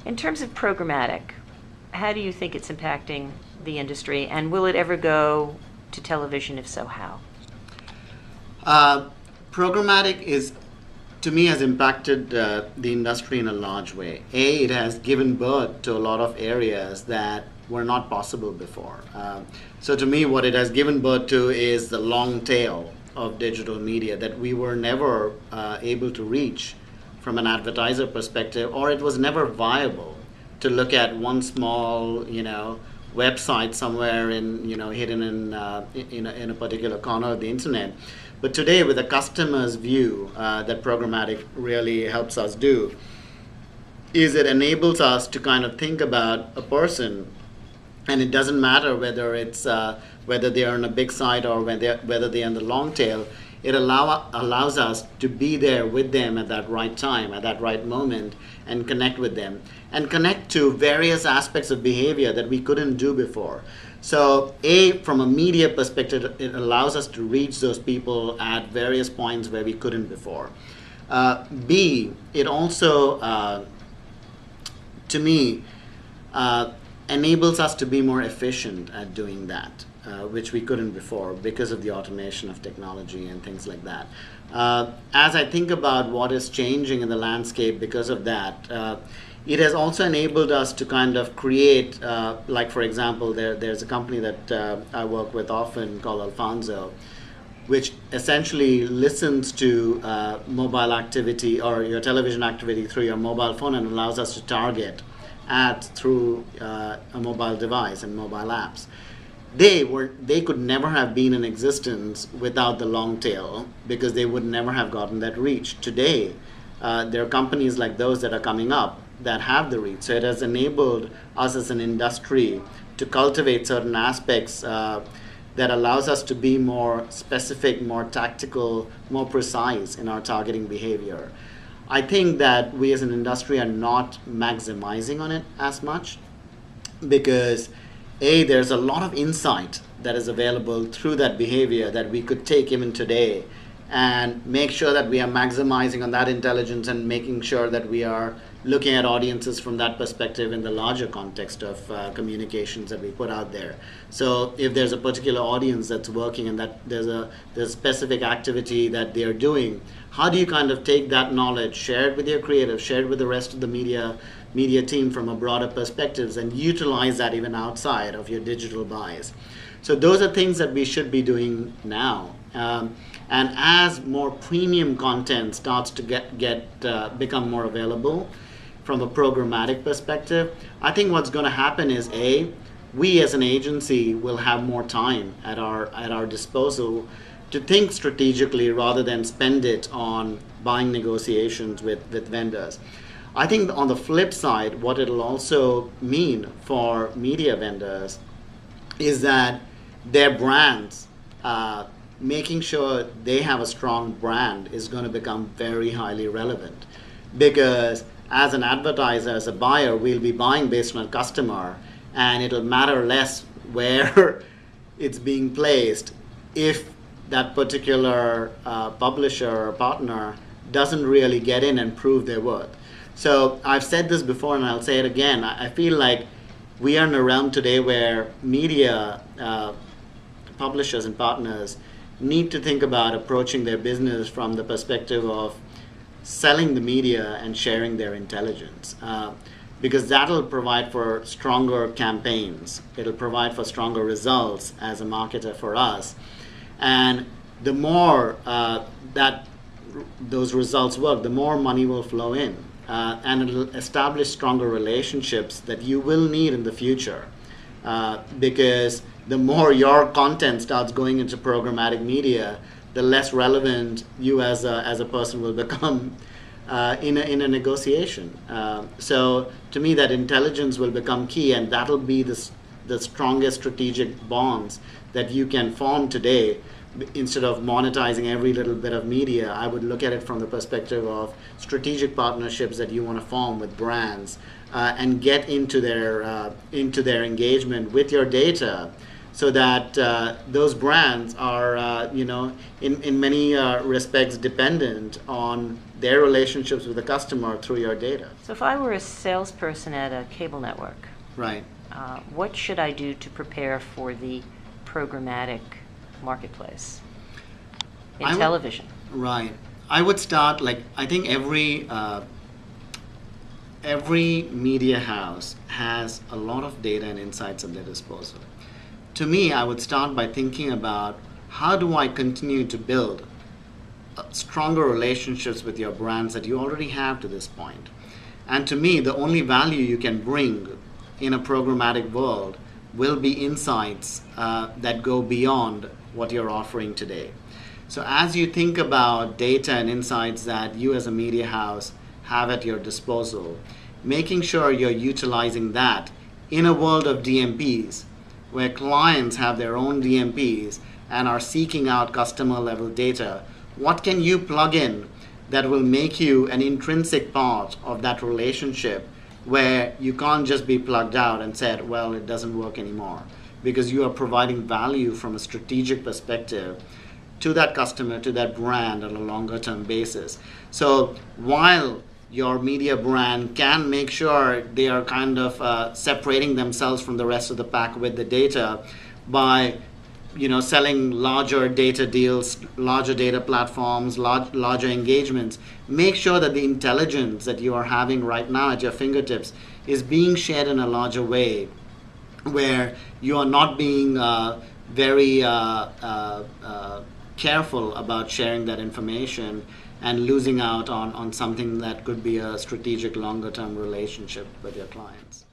In terms of programmatic, how do you think it's impacting the industry, and will it ever go to television? If so, how? Uh, Programmatic is, to me, has impacted the industry in a large way. It has given birth to a lot of areas that were not possible before. So to me, what it has given birth to is the long tail of digital media that we were never able to reach from an advertiser perspective, or it was never viable to look at one small, website somewhere hidden in a particular corner of the internet. But today, with a customer's view that programmatic really helps us do, is it enables us to kind of think about a person, and it doesn't matter whether it's whether they are on a big site or whether they're on the long tail. It allows us to be there with them at that right time, at that right moment, and connect with them, and connect to various aspects of behavior that we couldn't do before. So from a media perspective, it allows us to reach those people at various points where we couldn't before. B, it also, to me, enables us to be more efficient at doing that, which we couldn't before because of the automation of technology and things like that. As I think about what is changing in the landscape because of that, it has also enabled us to kind of create, like for example, there's a company that I work with often called Alfonso, which essentially listens to mobile activity or your television activity through your mobile phone and allows us to target ads through a mobile device and mobile apps. They could never have been in existence without the long tail because they would never have gotten that reach. Today, there are companies like those that are coming up that have the reach. So it has enabled us as an industry to cultivate certain aspects that allows us to be more specific, more tactical, more precise in our targeting behavior. I think that we as an industry are not maximizing on it as much because there's a lot of insight that is available through that behavior that we could take even today and make sure that we are maximizing on that intelligence and making sure that we are looking at audiences from that perspective in the larger context of communications that we put out there. So if there's a particular audience that's working and that there's a specific activity that they're doing, how do you kind of take that knowledge, share it with your creative, share it with the rest of the media team from a broader perspectives, and utilize that even outside of your digital buys? So those are things that we should be doing now. And as more premium content starts to become more available from a programmatic perspective, I think what's going to happen is we as an agency will have more time at our disposal to think strategically rather than spend it on buying negotiations with vendors. I think on the flip side, what it'll also mean for media vendors is that their brands, making sure they have a strong brand is going to become very highly relevant. Because as an advertiser, as a buyer, we'll be buying based on a customer, and it'll matter less where it's being placed if that particular publisher or partner doesn't really get in and prove their worth. So I've said this before and I'll say it again. I feel like we are in a realm today where media publishers and partners need to think about approaching their business from the perspective of selling the media and sharing their intelligence. Because that'll provide for stronger campaigns. It'll provide for stronger results as a marketer for us. And the more that those results work, the more money will flow in. And it'll establish stronger relationships that you will need in the future. Because the more your content starts going into programmatic media, the less relevant you as a person will become in a negotiation. So to me, that intelligence will become key, and that'll be the strongest strategic bonds that you can form today. Instead of monetizing every little bit of media, I would look at it from the perspective of strategic partnerships that you want to form with brands and get into their engagement with your data, so that those brands are, in many respects dependent on their relationships with the customer through your data. So if I were a salesperson at a cable network, Right. what should I do to prepare for the programmatic marketplace in television? Right. I would start, I think every media house has a lot of data and insights at their disposal. To me, I would start by thinking about how do I continue to build stronger relationships with your brands that you already have to this point. And to me, the only value you can bring in a programmatic world will be insights that go beyond what you're offering today. So as you think about data and insights that you as a media house have at your disposal, making sure you're utilizing that in a world of DMPs, where clients have their own DMPs and are seeking out customer level data, what can you plug in that will make you an intrinsic part of that relationship, where you can't just be plugged out and said, well, it doesn't work anymore, because you are providing value from a strategic perspective to that customer, to that brand on a longer term basis. So while your media brand can make sure they are kind of separating themselves from the rest of the pack with the data by selling larger data deals, larger data platforms, larger engagements, make sure that the intelligence that you are having right now at your fingertips is being shared in a larger way, where you are not being very careful about sharing that information and losing out on something that could be a strategic longer term relationship with your clients.